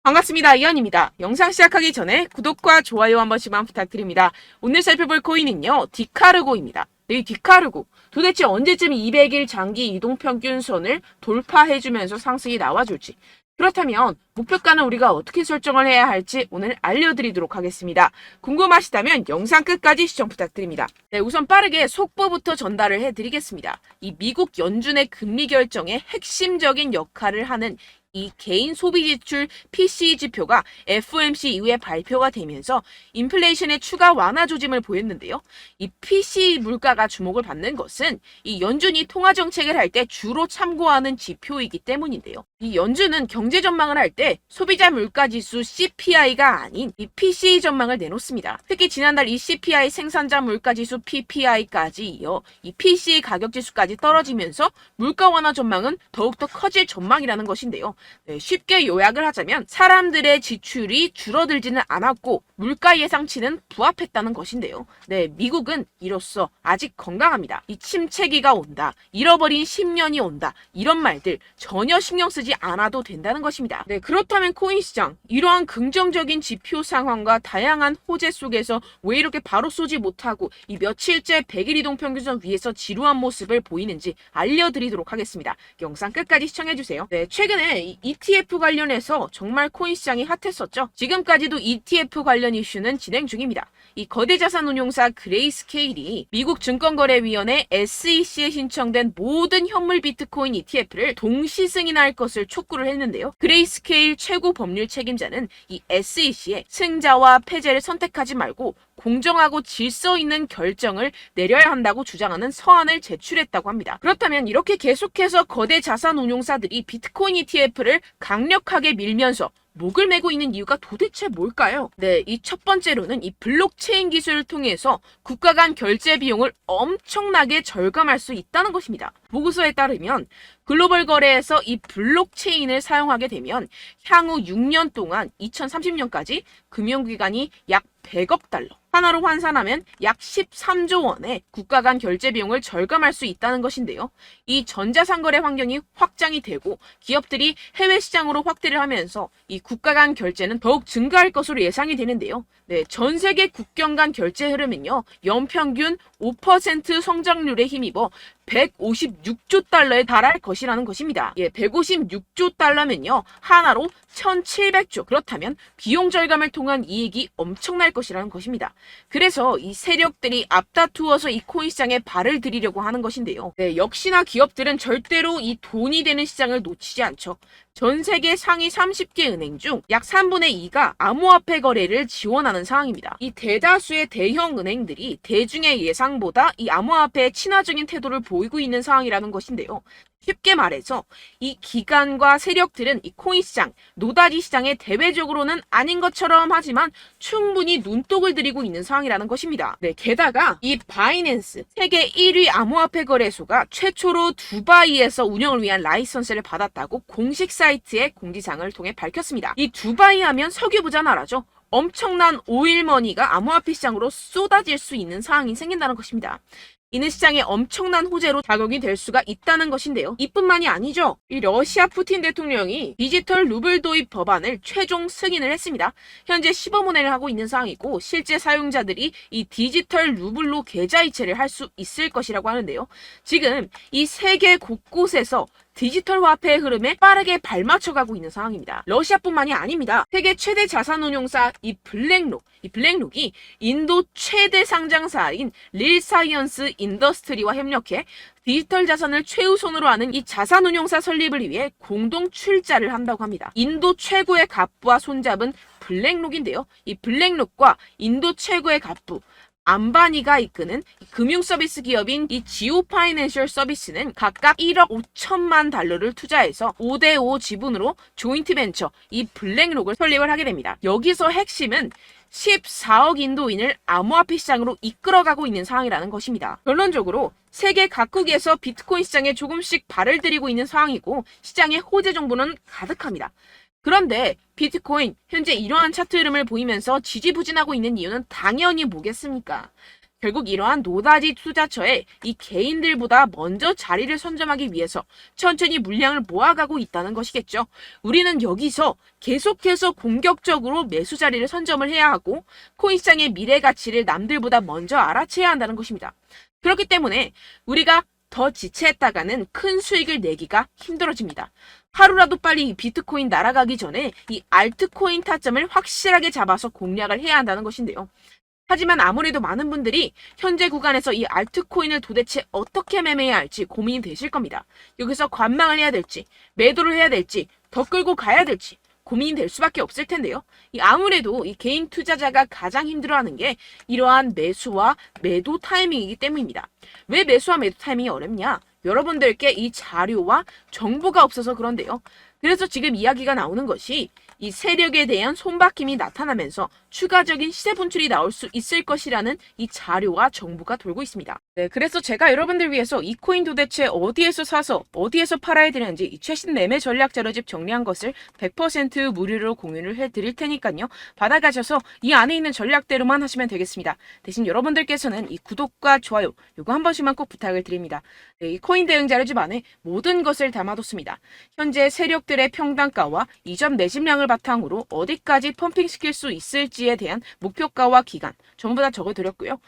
반갑습니다. 이현입니다. 영상 시작하기 전에 구독과 좋아요 한 번씩만 부탁드립니다. 오늘 살펴볼 코인은요, 디카르고입니다. 이 디카르고 도대체 언제쯤 200일 장기 이동평균선을 돌파해주면서 상승이 나와줄지, 그렇다면 목표가는 우리가 어떻게 설정을 해야 할지 오늘 알려드리도록 하겠습니다. 궁금하시다면 영상 끝까지 시청 부탁드립니다. 네, 우선 빠르게 속보부터 전달을 해드리겠습니다. 이 미국 연준의 금리 결정에 핵심적인 역할을 하는 이 개인 소비 지출 PCE 지표가 FOMC 이후에 발표가 되면서 인플레이션의 추가 완화 조짐을 보였는데요. 이 PCE 물가가 주목을 받는 것은 이 연준이 통화 정책을 할 때 주로 참고하는 지표이기 때문인데요. 이 연준은 경제 전망을 할 때 소비자 물가 지수 CPI가 아닌 이 PCE 전망을 내놓습니다. 특히 지난달 이 CPI 생산자 물가 지수 PPI까지 이어 이 PCE 가격 지수까지 떨어지면서 물가 완화 전망은 더욱더 커질 전망이라는 것인데요. 네, 쉽게 요약을 하자면 사람들의 지출이 줄어들지는 않았고 물가 예상치는 부합했다는 것인데요. 네, 미국은 이로써 아직 건강합니다. 이 침체기가 온다, 잃어버린 10년이 온다, 이런 말들 전혀 신경 쓰지 않아도 된다는 것입니다. 네, 그렇다면 코인 시장, 이러한 긍정적인 지표 상황과 다양한 호재 속에서 왜 이렇게 바로 쏘지 못하고 이 며칠째 100일 이동평균선 위에서 지루한 모습을 보이는지 알려드리도록 하겠습니다. 영상 끝까지 시청해주세요. 네, 최근에 이 ETF 관련해서 정말 코인 시장이 핫했었죠. 지금까지도 ETF 관련 이슈는 진행 중입니다. 이 거대 자산 운용사 그레이스케일이 미국 증권거래위원회 SEC에 신청된 모든 현물 비트코인 ETF를 동시 승인할 것을 촉구를 했는데요. 그레이스케일 최고 법률 책임자는 이 SEC에 승자와 패배를 선택하지 말고 공정하고 질서 있는 결정을 내려야 한다고 주장하는 서한을 제출했다고 합니다. 그렇다면 이렇게 계속해서 거대 자산 운용사들이 비트코인 ETF를 강력하게 밀면서 목을 메고 있는 이유가 도대체 뭘까요? 네, 이 첫 번째로는 이 블록체인 기술을 통해서 국가 간 결제 비용을 엄청나게 절감할 수 있다는 것입니다. 보고서에 따르면 글로벌 거래에서 이 블록체인을 사용하게 되면 향후 6년 동안 2030년까지 금융기관이 약 100억 달러, 하나로 환산하면 약 13조 원의 국가 간 결제 비용을 절감할 수 있다는 것인데요. 이 전자상거래 환경이 확장이 되고 기업들이 해외 시장으로 확대를 하면서 이 국가 간 결제는 더욱 증가할 것으로 예상이 되는데요. 네, 전 세계 국경 간 결제 흐름은요, 연평균 5% 성장률에 힘입어 156조 달러에 달할 것이라는 것입니다. 예, 156조 달러면요, 하나로 1700조. 그렇다면 비용 절감을 통한 이익이 엄청날 것이라는 것입니다. 그래서 이 세력들이 앞다투어서 이 코인 시장에 발을 들이려고 하는 것인데요. 네, 역시나 기업들은 절대로 이 돈이 되는 시장을 놓치지 않죠. 전 세계 상위 30개 은행 중 약 3분의 2가 암호화폐 거래를 지원하는 상황입니다. 이 대다수의 대형 은행들이 대중의 예상보다 이 암호화폐에 친화적인 태도를 보이고 있는 상황이라는 것인데요. 쉽게 말해서 이 기관과 세력들은 이 코인 시장, 노다지 시장에 대외적으로는 아닌 것처럼 하지만 충분히 눈독을 들이고 있는 상황이라는 것입니다. 네, 게다가 이 바이낸스, 세계 1위 암호화폐 거래소가 최초로 두바이에서 운영을 위한 라이선스를 받았다고 공식 사이트의 공지사항을 통해 밝혔습니다. 이 두바이 하면 석유 부자 나라죠. 엄청난 오일머니가 암호화폐 시장으로 쏟아질 수 있는 상황이 생긴다는 것입니다. 이는 시장에 엄청난 호재로 작용이 될 수가 있다는 것인데요. 이뿐만이 아니죠. 이 러시아 푸틴 대통령이 디지털 루블 도입 법안을 최종 승인을 했습니다. 현재 시범운행을 하고 있는 상황이고 실제 사용자들이 이 디지털 루블로 계좌이체를 할 수 있을 것이라고 하는데요. 지금 이 세계 곳곳에서 디지털 화폐의 흐름에 빠르게 발맞춰가고 있는 상황입니다. 러시아뿐만이 아닙니다. 세계 최대 자산운용사 이 블랙록이 인도 최대 상장사인 릴사이언스 인더스트리와 협력해 디지털 자산을 최우선으로 하는 이 자산운용사 설립을 위해 공동 출자를 한다고 합니다. 인도 최고의 갑부와 손잡은 블랙록인데요. 이 블랙록과 인도 최고의 갑부 안바니가 이끄는 금융 서비스 기업인 이 지오 파이낸셜 서비스는 각각 1억 5천만 달러를 투자해서 5대5 지분으로 조인트 벤처 이 블랙록을 설립을 하게 됩니다. 여기서 핵심은 14억 인도인을 암호화폐 시장으로 이끌어가고 있는 상황이라는 것입니다. 결론적으로 세계 각국에서 비트코인 시장에 조금씩 발을 들이고 있는 상황이고 시장의 호재 정보는 가득합니다. 그런데 비트코인 현재 이러한 차트 흐름을 보이면서 지지부진하고 있는 이유는 당연히 뭐겠습니까? 결국 이러한 노다지 투자처에 이 개인들보다 먼저 자리를 선점하기 위해서 천천히 물량을 모아가고 있다는 것이겠죠. 우리는 여기서 계속해서 공격적으로 매수 자리를 선점을 해야 하고 코인시장의 미래 가치를 남들보다 먼저 알아채야 한다는 것입니다. 그렇기 때문에 우리가 더 지체했다가는 큰 수익을 내기가 힘들어집니다. 하루라도 빨리 이 비트코인 날아가기 전에 이 알트코인 타점을 확실하게 잡아서 공략을 해야 한다는 것인데요. 하지만 아무래도 많은 분들이 현재 구간에서 이 알트코인을 도대체 어떻게 매매해야 할지 고민이 되실 겁니다. 여기서 관망을 해야 될지, 매도를 해야 될지, 더 끌고 가야 될지 고민이 될 수밖에 없을 텐데요. 아무래도 이 개인 투자자가 가장 힘들어하는 게 이러한 매수와 매도 타이밍이기 때문입니다. 왜 매수와 매도 타이밍이 어렵냐? 여러분들께 이 자료와 정보가 없어서 그런데요. 그래서 지금 이야기가 나오는 것이 이 세력에 대한 손바뀜이 나타나면서 추가적인 시세 분출이 나올 수 있을 것이라는 이 자료와 정보가 돌고 있습니다. 네, 그래서 제가 여러분들 위해서 이 코인 도대체 어디에서 사서 어디에서 팔아야 되는지 이 최신 매매 전략 자료집 정리한 것을 100% 무료로 공유를 해드릴 테니까요. 받아가셔서 이 안에 있는 전략대로만 하시면 되겠습니다. 대신 여러분들께서는 이 구독과 좋아요 요거 한 번씩만 꼭 부탁을 드립니다. 네, 이 코인 대응 자료집 안에 모든 것을 담아뒀습니다. 현재 세력들의 평단가와 이점 내집량을 바탕으로 어디까지 펌핑시킬 수 있을지에 대한 목표가와 기간 전부 다 적어드렸고요.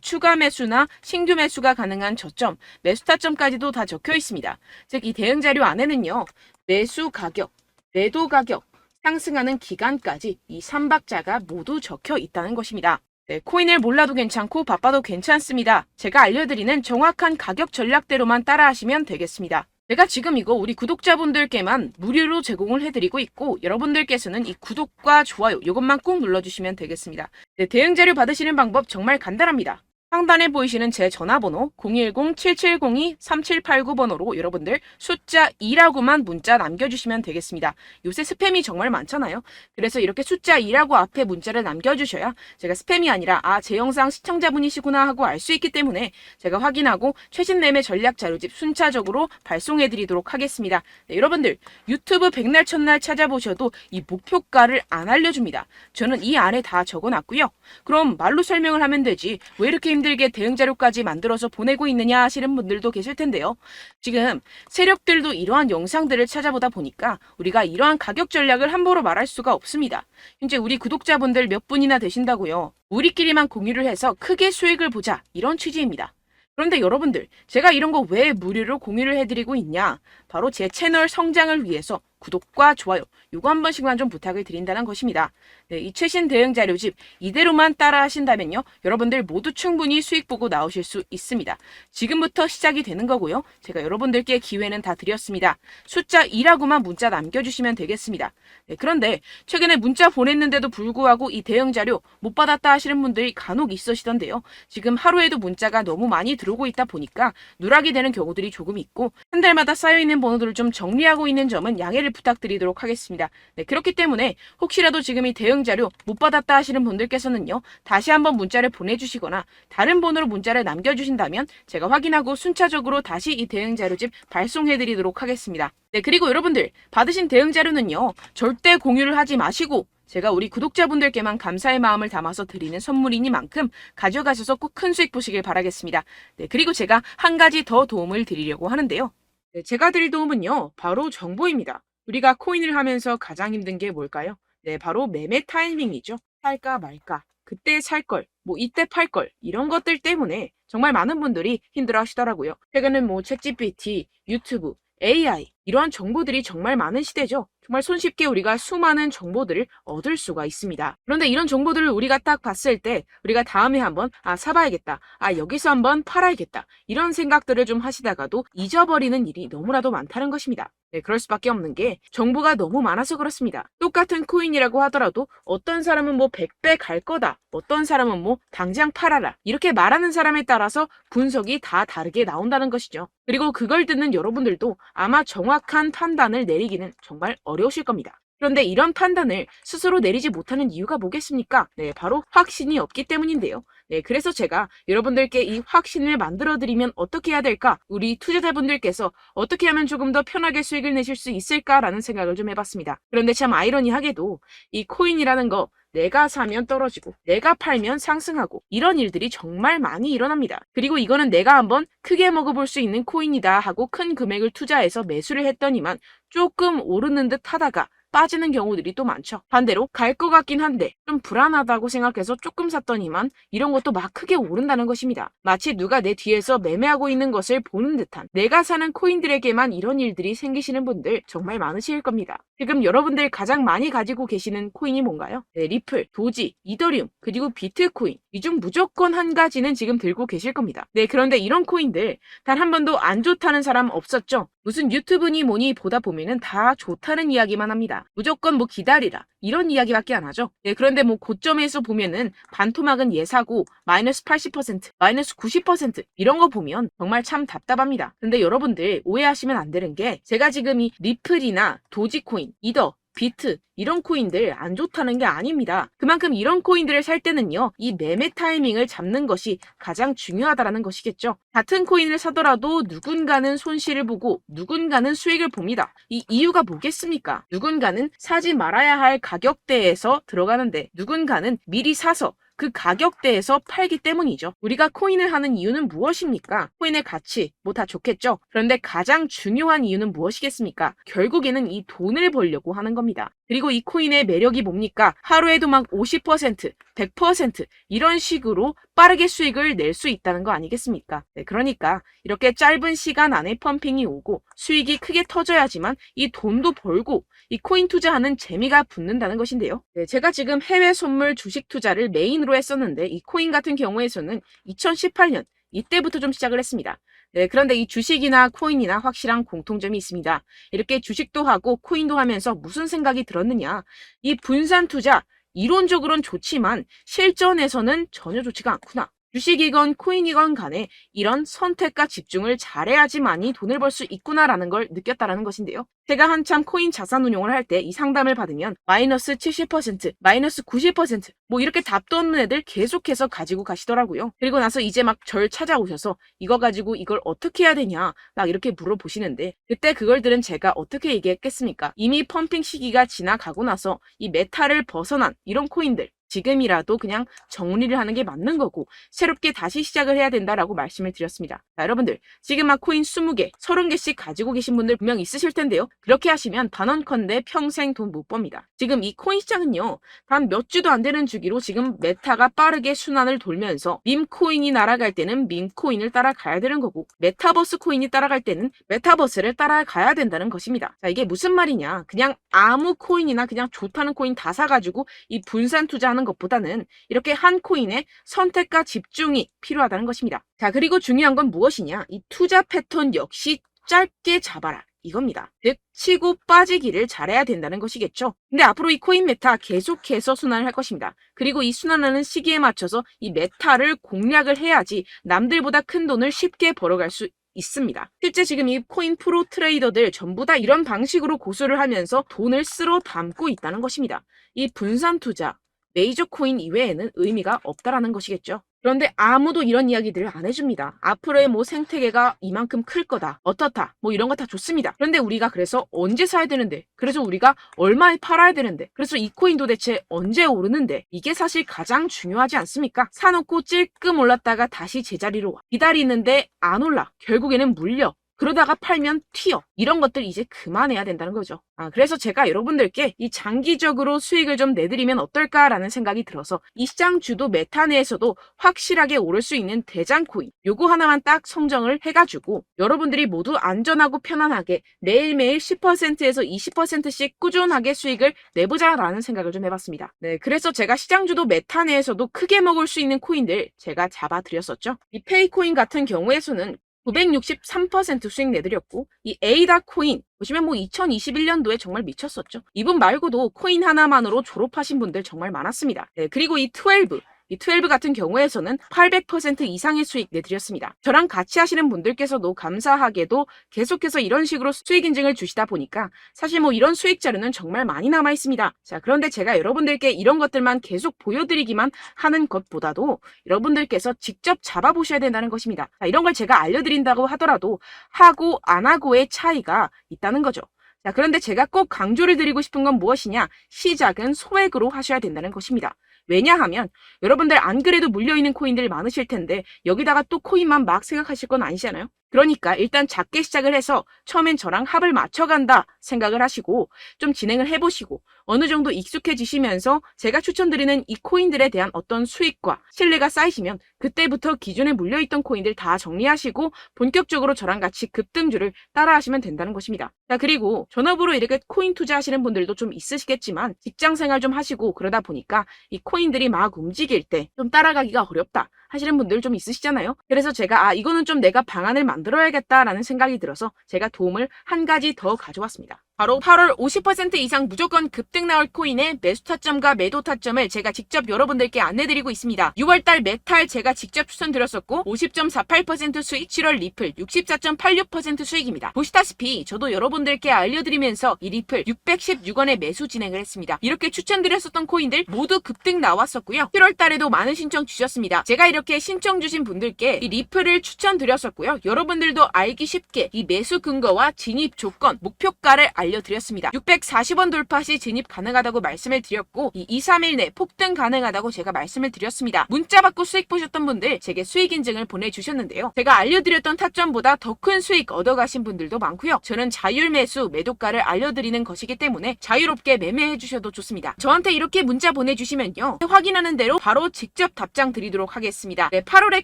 추가 매수나 신규 매수가 가능한 저점, 매수 타점까지도 다 적혀 있습니다. 즉 이 대응 자료 안에는요. 매수 가격, 매도 가격, 상승하는 기간까지 이 3박자가 모두 적혀 있다는 것입니다. 네, 코인을 몰라도 괜찮고 바빠도 괜찮습니다. 제가 알려드리는 정확한 가격 전략대로만 따라하시면 되겠습니다. 제가 지금 이거 우리 구독자분들께만 무료로 제공을 해드리고 있고 여러분들께서는 이 구독과 좋아요 이것만 꼭 눌러주시면 되겠습니다. 네, 대응 자료 받으시는 방법 정말 간단합니다. 상단에 보이시는 제 전화번호 010-7702-3789번호로 여러분들 숫자 2라고만 문자 남겨주시면 되겠습니다. 요새 스팸이 정말 많잖아요. 그래서 이렇게 숫자 2라고 앞에 문자를 남겨주셔야 제가 스팸이 아니라 제 영상 시청자분이시구나 하고 알 수 있기 때문에 제가 확인하고 최신 매매 전략 자료집 순차적으로 발송해드리도록 하겠습니다. 네, 여러분들 유튜브 백날 첫날 찾아보셔도 이 목표가를 안 알려줍니다. 저는 이 안에 다 적어놨고요. 그럼 말로 설명을 하면 되지 왜 이렇게 힘들게 대응 자료까지 만들어서 보내고 있느냐 하시는 분들도 계실 텐데요. 지금 세력들도 이러한 영상들을 찾아보다 보니까 우리가 이러한 가격 전략을 함부로 말할 수가 없습니다. 현재 우리 구독자분들 몇 분이나 되신다고요. 우리끼리만 공유를 해서 크게 수익을 보자 이런 취지입니다. 그런데 여러분들 제가 이런 거 왜 무료로 공유를 해드리고 있냐? 바로 제 채널 성장을 위해서 구독과 좋아요 요거 한 번씩만 좀 부탁을 드린다는 것입니다. 네, 이 최신 대응 자료집 이대로만 따라 하신다면요. 여러분들 모두 충분히 수익 보고 나오실 수 있습니다. 지금부터 시작이 되는 거고요. 제가 여러분들께 기회는 다 드렸습니다. 숫자 2라고만 문자 남겨주시면 되겠습니다. 네, 그런데 최근에 문자 보냈는데도 불구하고 이 대응 자료 못 받았다 하시는 분들이 간혹 있으시던데요. 지금 하루에도 문자가 너무 많이 들어오고 있다 보니까 누락이 되는 경우들이 조금 있고 한 달마다 쌓여있는 번호들을 좀 정리하고 있는 점은 양해를 부탁드리도록 하겠습니다. 네, 그렇기 때문에 혹시라도 지금 이 대응 자료 못 받았다 하시는 분들께서는요. 다시 한번 문자를 보내주시거나 다른 번호로 문자를 남겨주신다면 제가 확인하고 순차적으로 다시 이 대응 자료집 발송해드리도록 하겠습니다. 네, 그리고 여러분들 받으신 대응 자료는요. 절대 공유를 하지 마시고 제가 우리 구독자분들께만 감사의 마음을 담아서 드리는 선물이니만큼 가져가셔서 꼭 큰 수익 보시길 바라겠습니다. 네, 그리고 제가 한 가지 더 도움을 드리려고 하는데요. 네, 제가 드릴 도움은요. 바로 정보입니다. 우리가 코인을 하면서 가장 힘든 게 뭘까요? 네, 바로 매매 타이밍이죠. 살까 말까, 그때 살 걸, 이때 팔 걸, 이런 것들 때문에 정말 많은 분들이 힘들어 하시더라고요. 최근은 챗GPT, 유튜브, AI, 이러한 정보들이 정말 많은 시대죠. 정말 손쉽게 우리가 수많은 정보들을 얻을 수가 있습니다. 그런데 이런 정보들을 우리가 딱 봤을 때 우리가 다음에 한번 사봐야겠다. 여기서 한번 팔아야겠다. 이런 생각들을 좀 하시다가도 잊어버리는 일이 너무나도 많다는 것입니다. 네, 그럴 수밖에 없는 게 정보가 너무 많아서 그렇습니다. 똑같은 코인이라고 하더라도 어떤 사람은 100배 갈 거다. 어떤 사람은 당장 팔아라. 이렇게 말하는 사람에 따라서 분석이 다 다르게 나온다는 것이죠. 그리고 그걸 듣는 여러분들도 아마 정확한 판단을 내리기는 정말 어려우실 겁니다. 그런데 이런 판단을 스스로 내리지 못하는 이유가 뭐겠습니까? 네, 바로 확신이 없기 때문인데요. 네, 그래서 제가 여러분들께 이 확신을 만들어드리면 어떻게 해야 될까? 우리 투자자분들께서 어떻게 하면 조금 더 편하게 수익을 내실 수 있을까라는 생각을 좀 해봤습니다. 그런데 참 아이러니하게도 이 코인이라는 거 내가 사면 떨어지고 내가 팔면 상승하고 이런 일들이 정말 많이 일어납니다. 그리고 이거는 내가 한번 크게 먹어볼 수 있는 코인이다 하고 큰 금액을 투자해서 매수를 했더니만 조금 오르는 듯 하다가 빠지는 경우들이 또 많죠. 반대로 갈 것 같긴 한데 좀 불안하다고 생각해서 조금 샀더니만 이런 것도 막 크게 오른다는 것입니다. 마치 누가 내 뒤에서 매매하고 있는 것을 보는 듯한, 내가 사는 코인들에게만 이런 일들이 생기시는 분들 정말 많으실 겁니다. 지금 여러분들 가장 많이 가지고 계시는 코인이 뭔가요? 네, 리플, 도지, 이더리움, 그리고 비트코인. 이 중 무조건 한 가지는 지금 들고 계실 겁니다. 네, 그런데 이런 코인들 단 한 번도 안 좋다는 사람 없었죠? 무슨 유튜브니 뭐니 보다 보면은 다 좋다는 이야기만 합니다. 무조건 뭐 기다리라 이런 이야기밖에 안 하죠. 네, 그런데 뭐 고점에서 보면은 반토막은 예사고 마이너스 80%, 마이너스 90% 이런 거 보면 정말 참 답답합니다. 근데 여러분들 오해하시면 안 되는 게, 제가 지금 이 리플이나 도지코인, 이더, 비트 이런 코인들 안 좋다는 게 아닙니다. 그만큼 이런 코인들을 살 때는요, 이 매매 타이밍을 잡는 것이 가장 중요하다는 것이겠죠. 같은 코인을 사더라도 누군가는 손실을 보고 누군가는 수익을 봅니다. 이 이유가 뭐겠습니까? 누군가는 사지 말아야 할 가격대에서 들어가는데 누군가는 미리 사서 그 가격대에서 팔기 때문이죠. 우리가 코인을 하는 이유는 무엇입니까? 코인의 가치, 뭐 다 좋겠죠. 그런데 가장 중요한 이유는 무엇이겠습니까? 결국에는 이 돈을 벌려고 하는 겁니다. 그리고 이 코인의 매력이 뭡니까? 하루에도 막 50%, 100% 이런 식으로 빠르게 수익을 낼 수 있다는 거 아니겠습니까? 네, 그러니까 이렇게 짧은 시간 안에 펌핑이 오고 수익이 크게 터져야지만 이 돈도 벌고 이 코인 투자하는 재미가 붙는다는 것인데요. 네, 제가 지금 해외 선물 주식 투자를 메인으로 했었는데 이 코인 같은 경우에서는 2018년 이때부터 좀 시작을 했습니다. 네, 그런데 이 주식이나 코인이나 확실한 공통점이 있습니다. 이렇게 주식도 하고 코인도 하면서 무슨 생각이 들었느냐? 이 분산 투자, 이론적으로는 좋지만 실전에서는 전혀 좋지가 않구나. 주식이건 코인이건 간에 이런 선택과 집중을 잘해야지만이 돈을 벌 수 있구나라는 걸 느꼈다라는 것인데요. 제가 한참 코인 자산 운용을 할 때 이 상담을 받으면 마이너스 70%, 마이너스 90%, 뭐 이렇게 답도 없는 애들 계속해서 가지고 가시더라고요. 그리고 나서 이제 막 절 찾아오셔서 이거 가지고 이걸 어떻게 해야 되냐 막 이렇게 물어보시는데, 그때 그걸 들은 제가 어떻게 얘기했겠습니까? 이미 펌핑 시기가 지나가고 나서 이 메타를 벗어난 이런 코인들, 지금이라도 그냥 정리를 하는 게 맞는 거고 새롭게 다시 시작을 해야 된다라고 말씀을 드렸습니다. 자, 여러분들 지금 막 코인 20개, 30개씩 가지고 계신 분들 분명 있으실 텐데요. 그렇게 하시면 단언컨대 평생 돈 못 법니다. 지금 이 코인 시장은요, 단 몇 주도 안 되는 주기로 지금 메타가 빠르게 순환을 돌면서 밈코인이 날아갈 때는 밈코인을 따라가야 되는 거고 메타버스 코인이 따라갈 때는 메타버스를 따라가야 된다는 것입니다. 자, 이게 무슨 말이냐? 그냥 아무 코인이나 그냥 좋다는 코인 다 사가지고 이 분산 투자하는 것보다는 이렇게 한 코인에 선택과 집중이 필요하다는 것입니다. 자, 그리고 중요한 건 무엇이냐? 이 투자 패턴 역시 짧게 잡아라. 이겁니다. 즉 치고 빠지기를 잘해야 된다는 것이겠죠. 근데 앞으로 이 코인 메타 계속해서 순환을 할 것입니다. 그리고 이 순환하는 시기에 맞춰서 이 메타를 공략을 해야지 남들보다 큰 돈을 쉽게 벌어갈 수 있습니다. 실제 지금 이 코인 프로 트레이더들 전부 다 이런 방식으로 고수를 하면서 돈을 쓸어 담고 있다는 것입니다. 이 분산 투자, 메이저 코인 이외에는 의미가 없다라는 것이겠죠. 그런데 아무도 이런 이야기들을 안 해줍니다. 앞으로의 뭐 생태계가 이만큼 클 거다, 어떻다, 뭐 이런 거 다 좋습니다. 그런데 우리가 그래서 언제 사야 되는데, 그래서 우리가 얼마에 팔아야 되는데, 그래서 이 코인 도대체 언제 오르는데, 이게 사실 가장 중요하지 않습니까? 사놓고 찔끔 올랐다가 다시 제자리로 와. 기다리는데 안 올라. 결국에는 물려. 그러다가 팔면 튀어. 이런 것들 이제 그만해야 된다는 거죠. 그래서 제가 여러분들께 이 장기적으로 수익을 좀 내드리면 어떨까라는 생각이 들어서 이 시장 주도 메타 내에서도 확실하게 오를 수 있는 대장 코인 요거 하나만 딱 선정을 해가지고 여러분들이 모두 안전하고 편안하게 매일매일 10%에서 20%씩 꾸준하게 수익을 내보자라는 생각을 좀 해봤습니다. 네, 그래서 제가 시장 주도 메타 내에서도 크게 먹을 수 있는 코인들 제가 잡아드렸었죠. 이 페이코인 같은 경우에서는 963% 수익 내드렸고, 이 에이다 코인 보시면 뭐 2021년도에 정말 미쳤었죠. 이분 말고도 코인 하나만으로 졸업하신 분들 정말 많았습니다. 네, 그리고 이 12 같은 경우에서는 800% 이상의 수익 내드렸습니다. 저랑 같이 하시는 분들께서도 감사하게도 계속해서 이런 식으로 수익 인증을 주시다 보니까 사실 뭐 이런 수익 자료는 정말 많이 남아 있습니다. 자, 그런데 제가 여러분들께 이런 것들만 계속 보여드리기만 하는 것보다도 여러분들께서 직접 잡아보셔야 된다는 것입니다. 자, 이런 걸 제가 알려드린다고 하더라도 하고 안 하고의 차이가 있다는 거죠. 자, 그런데 제가 꼭 강조를 드리고 싶은 건 무엇이냐? 시작은 소액으로 하셔야 된다는 것입니다. 왜냐하면 여러분들 안 그래도 물려있는 코인들 많으실 텐데 여기다가 또 코인만 막 생각하실 건 아니잖아요. 그러니까 일단 작게 시작을 해서 처음엔 저랑 합을 맞춰간다 생각을 하시고 좀 진행을 해보시고 어느 정도 익숙해지시면서 제가 추천드리는 이 코인들에 대한 어떤 수익과 신뢰가 쌓이시면 그때부터 기존에 물려있던 코인들 다 정리하시고 본격적으로 저랑 같이 급등주를 따라하시면 된다는 것입니다. 자, 그리고 전업으로 이렇게 코인 투자하시는 분들도 좀 있으시겠지만 직장 생활 좀 하시고 그러다 보니까 이 코인들이 막 움직일 때 좀 따라가기가 어렵다 하시는 분들 좀 있으시잖아요. 그래서 제가 이거는 좀 내가 방안을 만들어야겠다라는 생각이 들어서 제가 도움을 한 가지 더 가져왔습니다. 바로 8월 50% 이상 무조건 급등 나올 코인의 매수 타점과 매도 타점을 제가 직접 여러분들께 안내드리고 있습니다. 6월달 메탈 제가 직접 추천드렸었고 50.48% 수익, 7월 리플 64.86% 수익입니다. 보시다시피 저도 여러분들께 알려드리면서 이 리플 616원에 매수 진행을 했습니다. 이렇게 추천드렸었던 코인들 모두 급등 나왔었고요. 7월달에도 많은 신청 주셨습니다. 제가 이렇게 신청 주신 분들께 이 리플을 추천드렸었고요. 여러분들도 알기 쉽게 이 매수 근거와 진입 조건, 목표가를 알려드렸습니다. 640원 돌파 시 진입 가능하다고 말씀을 드렸고 이 2-3일 내 폭등 가능하다고 제가 말씀을 드렸습니다. 문자 받고 수익 보셨던 분들 제게 수익 인증을 보내주셨는데요. 제가 알려드렸던 타점보다 더 큰 수익 얻어가신 분들도 많고요. 저는 자율 매수 매도가를 알려드리는 것이기 때문에 자유롭게 매매해 주셔도 좋습니다. 저한테 이렇게 문자 보내주시면요. 확인하는 대로 바로 직접 답장 드리도록 하겠습니다. 네, 8월의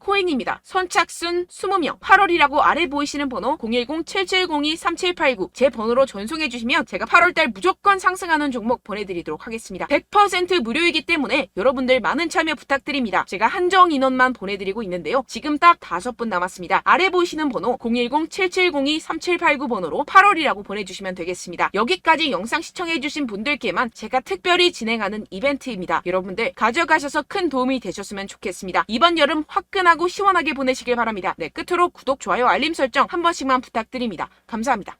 코인입니다. 선착순 20명 8월이라고 아래 보이시는 번호 010-7702-3789 제 번호로 전송해 주시면 제가 8월달 무조건 상승하는 종목 보내드리도록 하겠습니다. 100% 무료이기 때문에 여러분들 많은 참여 부탁드립니다. 제가 한정 인원만 보내드리고 있는데요. 지금 딱 5분 남았습니다. 아래 보이시는 번호 010-7702-3789 번호로 8월이라고 보내주시면 되겠습니다. 여기까지 영상 시청해주신 분들께만 제가 특별히 진행하는 이벤트입니다. 여러분들 가져가셔서 큰 도움이 되셨으면 좋겠습니다. 이번 여름 화끈하고 시원하게 보내시길 바랍니다. 네, 끝으로 구독, 좋아요, 알림 설정 한 번씩만 부탁드립니다. 감사합니다.